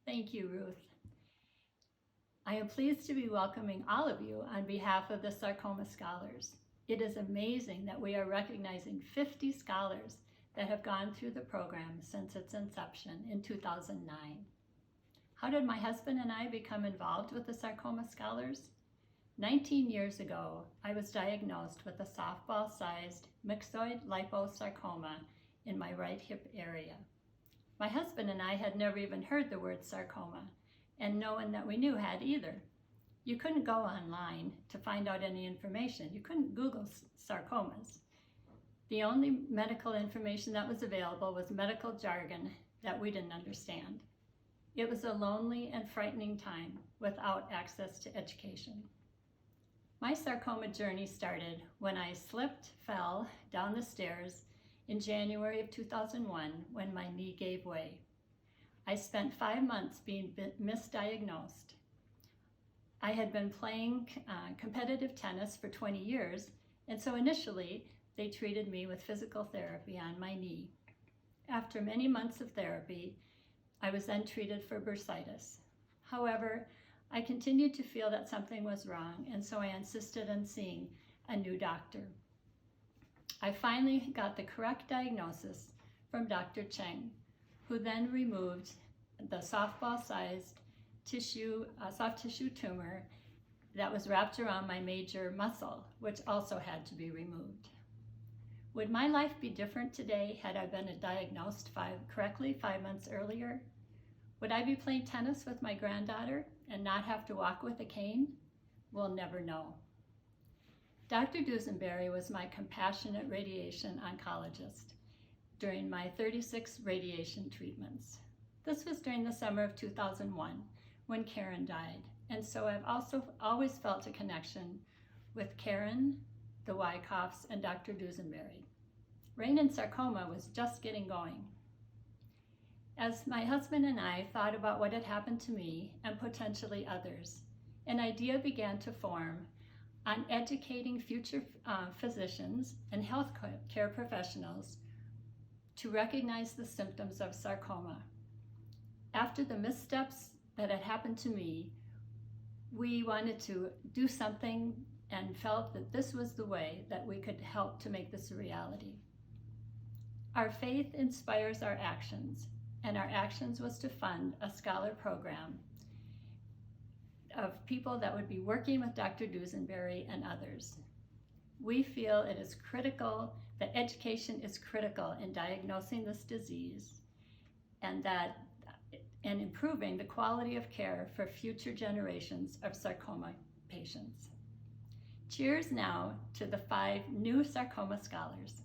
Thank you, Ruth. I am pleased to be welcoming all of you on behalf of the Sarcoma Scholars. It is amazing that we are recognizing 50 scholars that have gone through the program since its inception in 2009. How did my husband and I become involved with the Sarcoma Scholars? 19 years ago, I was diagnosed with a softball-sized myxoid liposarcoma in my right hip area. My husband and I had never even heard the word sarcoma, and no one that we knew had either. You couldn't go online to find out any information. You couldn't Google sarcomas. The only medical information that was available was medical jargon that we didn't understand. It was a lonely and frightening time without access to education. My sarcoma journey started when I fell down the stairs in January of 2001 when my knee gave way. I spent 5 months being misdiagnosed. I had been playing competitive tennis for 20 years, and so initially they treated me with physical therapy on my knee. After many months of therapy, I was then treated for bursitis. However, I continued to feel that something was wrong, and so I insisted on seeing a new doctor. I finally got the correct diagnosis from Dr. Cheng, who then removed the softball-sized soft tissue tumor that was wrapped around my major muscle, which also had to be removed. Would my life be different today had I been diagnosed correctly 5 months earlier? Would I be playing tennis with my granddaughter and not have to walk with a cane? We'll never know. Dr. Dusenberry was my compassionate radiation oncologist during my 36 radiation treatments. This was during the summer of 2001 when Karen died, and so I've also always felt a connection with Karen, the Wyckoffs, and Dr. Dusenberry. Rain and Sarcoma was just getting going. As my husband and I thought about what had happened to me and potentially others, an idea began to form on educating future physicians and healthcare professionals to recognize the symptoms of sarcoma. After the missteps that had happened to me, we wanted to do something and felt that this was the way that we could help to make this a reality. Our faith inspires our actions, and our actions was to fund a scholar program of people that would be working with Dr. Dusenberry and others. We feel it is critical, that education is critical in diagnosing this disease and improving the quality of care for future generations of sarcoma patients. Cheers now to the 5 new sarcoma scholars.